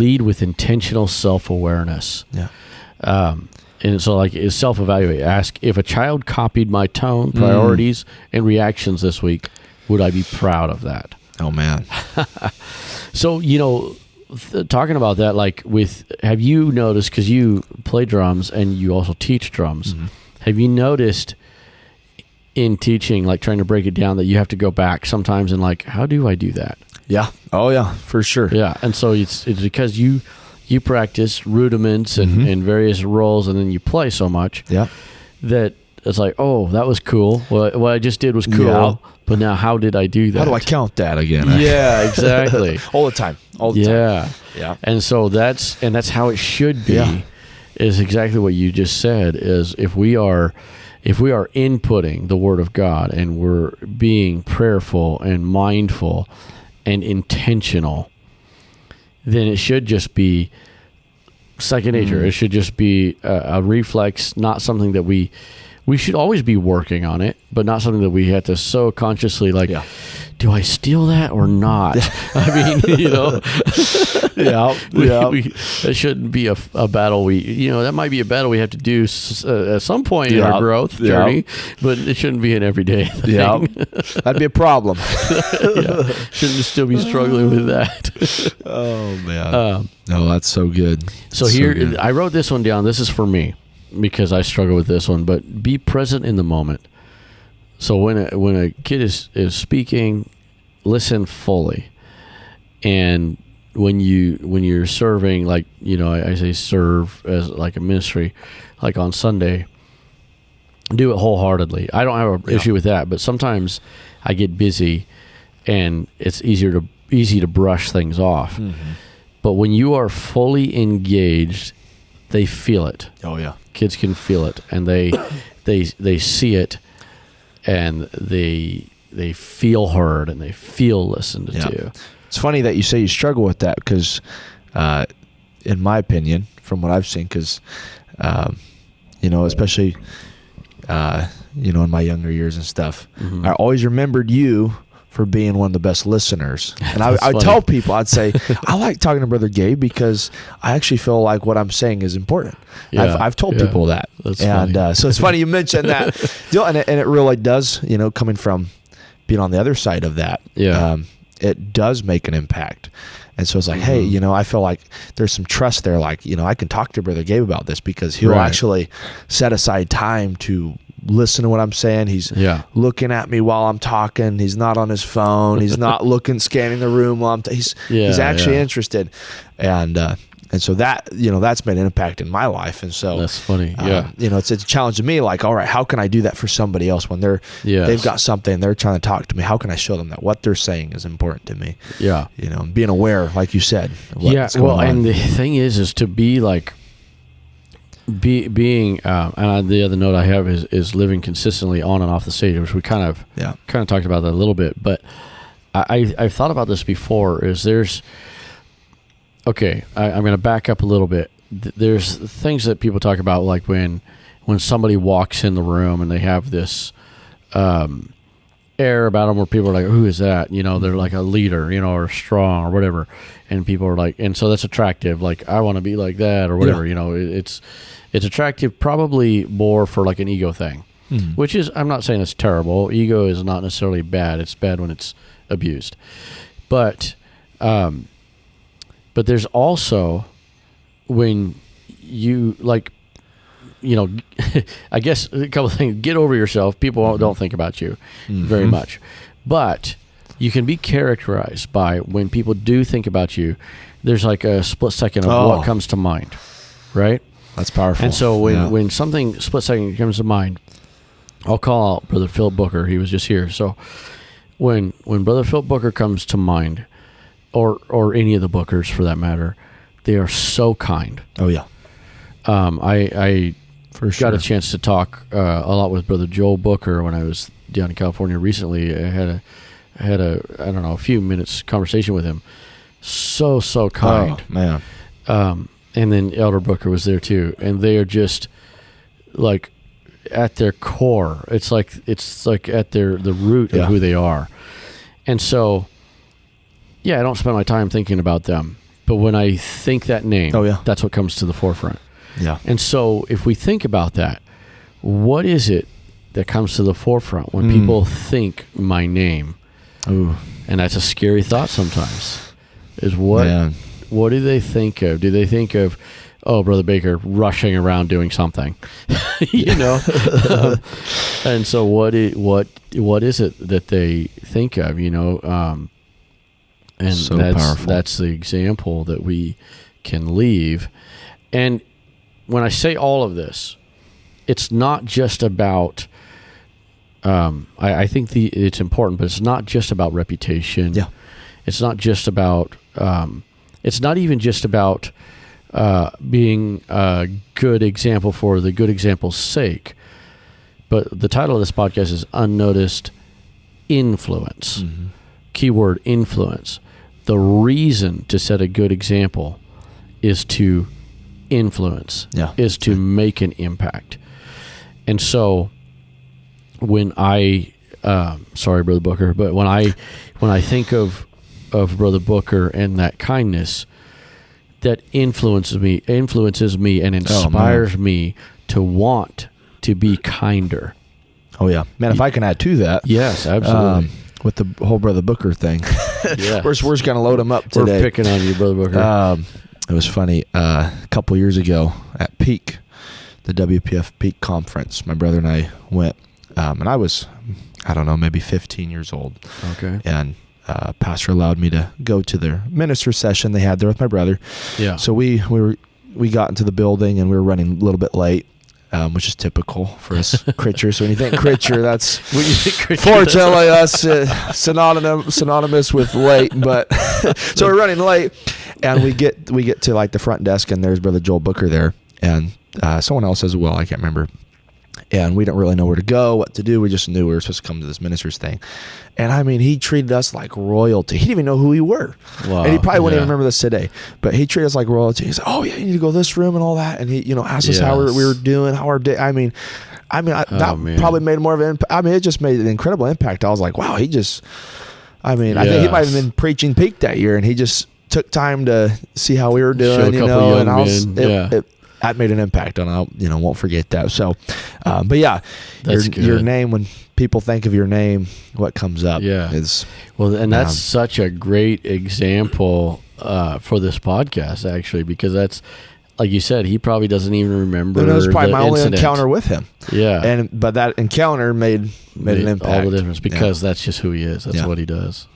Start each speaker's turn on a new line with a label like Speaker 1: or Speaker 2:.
Speaker 1: lead with intentional self-awareness.
Speaker 2: Yeah.
Speaker 1: And so like is self-evaluate. Ask, if a child copied my tone, priorities, and reactions this week, would I be proud of that?
Speaker 2: Oh, man.
Speaker 1: So, talking about that, like have you noticed, because you play drums and you also teach drums, have you noticed in teaching, like trying to break it down, that you have to go back sometimes and like, how do I do that?
Speaker 2: Yeah. Oh, yeah, for sure.
Speaker 1: Yeah. And so it's because you practice rudiments and various roles, and then you play so much that it's like, oh, that was cool. What I just did was cool, but now how did I do that?
Speaker 2: How do I count that again?
Speaker 1: Yeah, exactly.
Speaker 2: All the time.
Speaker 1: Yeah.
Speaker 2: Yeah.
Speaker 1: And so that's how it should be, is exactly what you just said, is if we are inputting the Word of God and we're being prayerful and mindful and intentional, then it should just be second nature. It should just be a reflex, not something that we should always be working on it, but not something that we have to so consciously like, do I steal that or not? I mean, that shouldn't be a battle. That might be a battle we have to do at some point in our growth journey, but it shouldn't be an everyday thing.
Speaker 2: Yeah, that'd be a problem.
Speaker 1: Shouldn't still be struggling with that.
Speaker 2: Oh man, no, that's so good.
Speaker 1: So here, I wrote this one down. This is for me, because I struggle with this one, but be present in the moment. So when a kid is speaking, listen fully. And when you're serving, like, I say serve as like a ministry, like on Sunday, do it wholeheartedly. I don't have an issue with that, but sometimes I get busy and it's easy to brush things off. But when you are fully engaged, they feel it.
Speaker 2: Oh yeah.
Speaker 1: Kids can feel it, and they see it, and they feel heard, and they feel listened to.
Speaker 2: It's funny that you say you struggle with that, because in my opinion, from what I've seen, because especially in my younger years and stuff, I always remembered you for being one of the best listeners. And I tell people, I'd say, I like talking to Brother Gabe because I actually feel like what I'm saying is important. I've told people that.
Speaker 1: That's funny.
Speaker 2: So it's funny you mentioned that. And it really does, coming from being on the other side of that, it does make an impact. And so it's like, hey, I feel like there's some trust there. Like, I can talk to Brother Gabe about this because he'll actually set aside time to listen to what I'm saying. He's looking at me while I'm talking. He's not on his phone. He's not scanning the room while he's actually interested. And so that, that's made an impact in my life. And so
Speaker 1: that's funny.
Speaker 2: It's a challenge to me. Like, all right, how can I do that for somebody else when they've got something, they're trying to talk to me? How can I show them that what they're saying is important to me? Yeah. Being aware, like you said.
Speaker 1: And the thing is to be like, being and the other note I have is living consistently on and off the stage, which we kind of talked about that a little bit, but I've thought about this before. I'm going to back up a little bit. There's things that people talk about, like when somebody walks in the room and they have this air about them where people are like, who is that? They're like a leader, or strong or whatever, and people are like, and so that's attractive. Like, I want to be like that or whatever. It's attractive, probably more for like an ego thing, which is, I'm not saying it's terrible. Ego is not necessarily bad. It's bad when it's abused, but there's also when you like, I guess a couple of things. Get over yourself. People don't think about you very much, but you can be characterized by when people do think about you. There's like a split second of what comes to mind, right?
Speaker 2: That's powerful.
Speaker 1: And so when something split second comes to mind, I'll call out Brother Phil Booker. He was just here. So when Brother Phil Booker comes to mind, or any of the Bookers for that matter, they are so kind. Oh yeah. I got a chance to talk a lot with Brother Joel Booker when I was down in California recently. I had a few minutes conversation with him. So kind. Oh, man. And then Elder Booker was there too, and they are just like at their core. It's like at the root of who they are. And so, I don't spend my time thinking about them, But when I think that name, that's what comes to the forefront.
Speaker 2: Yeah.
Speaker 1: And so if we think about that, what is it that comes to the forefront when people think my name?
Speaker 2: Ooh.
Speaker 1: And that's a scary thought sometimes. Is what do they think of? Do they think of, oh, Brother Baker rushing around doing something? You know? And so what is it that they think of, you know? And
Speaker 2: so
Speaker 1: that's the example that we can leave. And when I say all of this, it's not just about I think it's important, but it's not just about reputation.
Speaker 2: Yeah.
Speaker 1: It's not just about it's not even just about being a good example for the good example's sake. But the title of this podcast is Unnoticed Influence. Mm-hmm. Keyword influence. The reason to set a good example is to influence, is to make an impact. And so when I, sorry, Brother Booker, but when I think of Brother Booker and that kindness, that influences me and inspires me to want to be kinder.
Speaker 2: Oh yeah, man! If I can add to that,
Speaker 1: yes, absolutely.
Speaker 2: With the whole Brother Booker thing, we're just gonna load him up today.
Speaker 1: We're picking on you, Brother Booker.
Speaker 2: It was funny. A couple years ago at Peak, the WPF Peak conference, my brother and I went, and I was, I don't know, maybe 15 years old.
Speaker 1: Okay.
Speaker 2: And pastor allowed me to go to their minister session they had there with my brother.
Speaker 1: Yeah.
Speaker 2: So we got into the building and we were running a little bit late. Which is typical for us creatures. So when you think creature, that's fortunately us synonymous with late. But so we're running late, and we get to like the front desk, and there's Brother Joel Booker there, and someone else as well. I can't remember. And we didn't really know where to go, what to do. We just knew we were supposed to come to this minister's thing. And I mean, he treated us like royalty. He didn't even know who we were. Wow. And he probably wouldn't even remember this today. But he treated us like royalty. He said, oh, yeah, you need to go to this room and all that. And he, asked us how we were doing, how our day. I mean, that probably made more of an impact. I mean, it just made an incredible impact. I was like, wow, I think he might have been preaching Peak that year. And he just took time to see how we were doing, that made an impact, and I won't forget that. So, but yeah, your name, when people think of your name, what comes up is
Speaker 1: and that's such a great example for this podcast, actually, because that's, like you said, he probably doesn't even remember.
Speaker 2: That was probably my only
Speaker 1: incident.
Speaker 2: encounter with him.
Speaker 1: Yeah,
Speaker 2: but that encounter made an impact.
Speaker 1: All the difference, because that's just who he is. That's what he does.